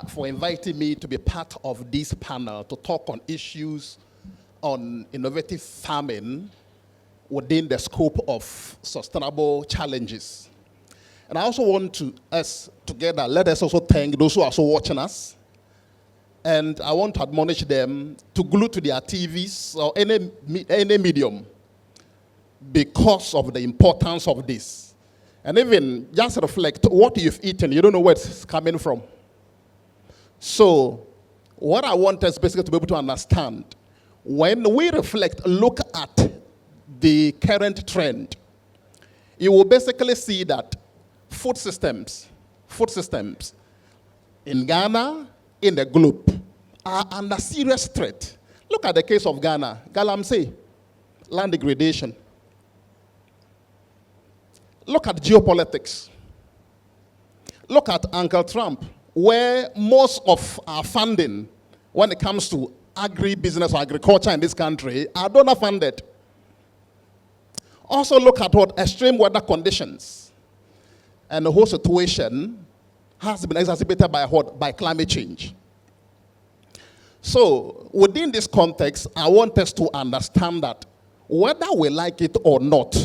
for inviting me to be part of this panel to talk on issues on innovative farming within the scope of sustainable challenges. And I also want to, us together, let us also thank those who are also watching us. And I want to admonish them to glue to their TVs or any medium because of the importance of this. And even just reflect what you've eaten, you don't know where it's coming from. So what I want us basically to be able to understand, when we reflect, look at the current trend, you will basically see that food systems in Ghana, in the globe, are under serious threat. Look at the case of Ghana, Galamsey, land degradation. Look at geopolitics. Look at Uncle Trump, where most of our funding, when it comes to agribusiness or agriculture in this country, are donor funded. Also look at what extreme weather conditions and the whole situation has been exacerbated by what? By climate change. So within this context, I want us to understand that whether we like it or not,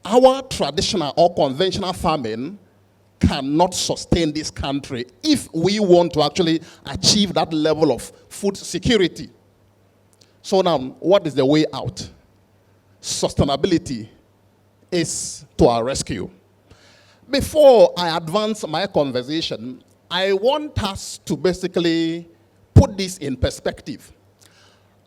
our traditional or conventional farming cannot sustain this country if we want to actually achieve that level of food security. So now, what is the way out? Sustainability is to our rescue. Before I advance my conversation, I want us to basically put this in perspective.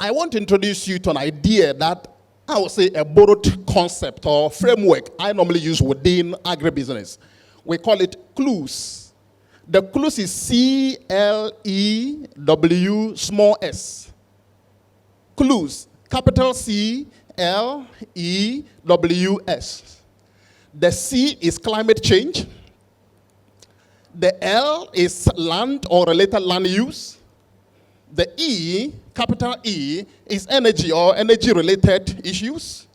I want to introduce you to an idea that I would say a borrowed concept or framework I normally use within agribusiness. We call it clues. The clues is C-L-E-W small s. Clues, capital C-L-E-W-S. The C is climate change. The L is land or related land use. The E, capital E, is energy or energy-related issues.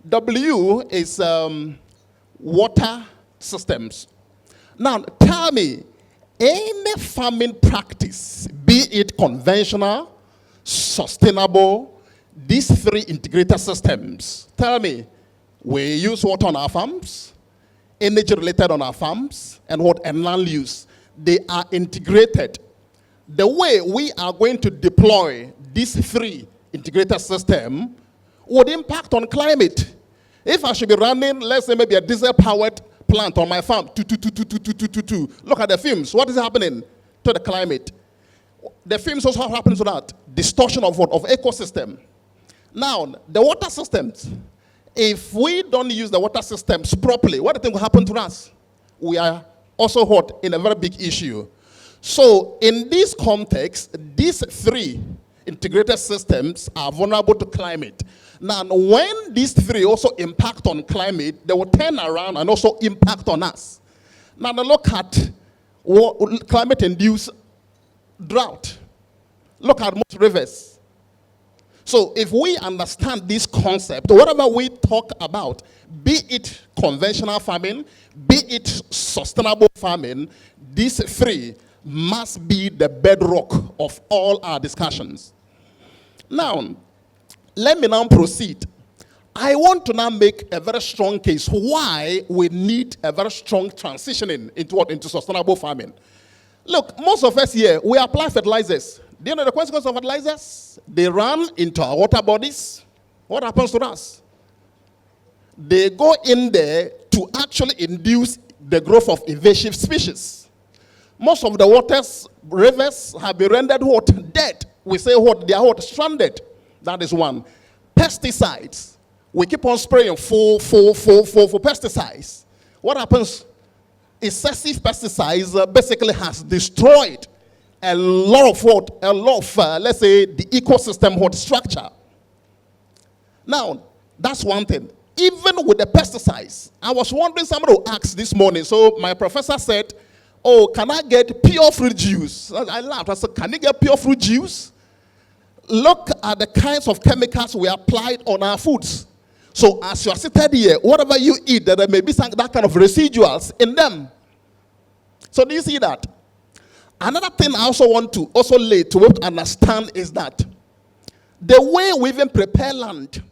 W is water systems. Now, tell me, any farming practice, be it conventional, sustainable, these three integrated systems, tell me, we use water on our farms, energy-related on our farms, and land use. They are integrated. The way we are going to deploy these three integrated systems would impact on climate. If I should be running, let's say maybe a diesel-powered plant on my farm, look at the fumes. What is happening to the climate? The fumes also happen to that. Distortion of what? Of ecosystem. Now, the water systems, if we don't use the water systems properly, what do you think will happen to us? We are also hot in a very big issue. So in this context, these three integrated systems are vulnerable to climate. Now, when these three also impact on climate, they will turn around and also impact on us. Now, look at climate-induced drought. Look at most rivers. So if we understand this concept, whatever we talk about, be it conventional farming, be it sustainable farming, these three must be the bedrock of all our discussions. Now, let me now proceed. I want to now make a very strong case why we need a very strong transitioning into what? Into sustainable farming. Look, most of us here, we apply fertilizers. Do you know the consequence of fertilizers? They run into our water bodies. What happens to us? They go in there to actually induce the growth of invasive species. Most of the waters, rivers have been rendered what? Dead. We say what? They are what? Stranded. That is one. Pesticides. We keep on spraying for pesticides. What happens? Excessive pesticides basically has destroyed a lot of what? A lot of, let's say, the ecosystem what? Structure. Now, that's one thing. Even with the pesticides, I was wondering, somebody asked this morning, so my professor said, oh, can I get pure fruit juice? I laughed. I said, can you get pure fruit juice? Look at the kinds of chemicals we applied on our foods. So as you are seated here, whatever you eat, there may be some, that kind of residuals in them. So do you see that? Another thing I also want to lay to understand is that the way we even prepare land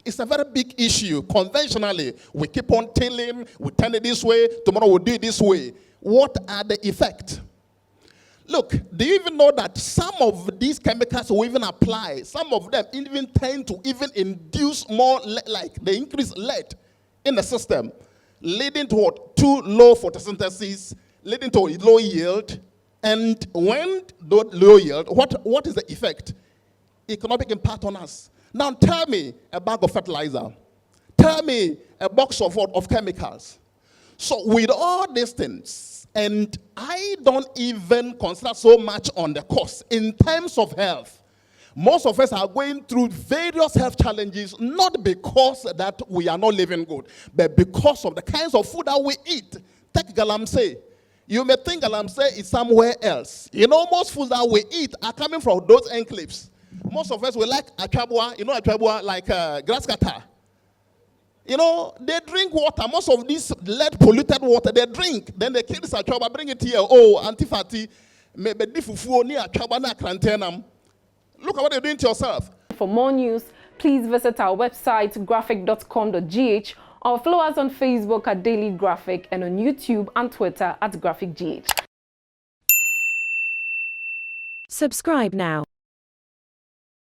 is a very big issue. Conventionally, we keep on tilling, we turn it this way, tomorrow we'll do it this way. What are the effects? Look, do you even know that some of these chemicals we even apply, some of them even tend to even induce more, like the increased lead in the system, leading to what? Too low photosynthesis, leading to low yield. And when the low yield, what is the effect? Economic impact on us. Now tell me a bag of fertilizer. Tell me a box of chemicals. So with all these things, and I don't even consider so much on the cost in terms of health. Most of us are going through various health challenges, not because that we are not living good, but because of the kinds of food that we eat. Take galamsey. You may think galamsey is somewhere else. You know, most foods that we eat are coming from those enclaves. Most of us we like achwabwa, you know achwabwa, like grass cutter. You know, they drink water. Most of this lead polluted water, they drink. Then they kill this achwabwa, bring it here. Oh, antifati, maybe difufu ni achwabwa na krantenam. Look at what you're doing to yourself. For more news, please visit our website, graphic.com.gh, or follow us on Facebook at Daily Graphic and on YouTube and Twitter at GraphicGH. Subscribe now.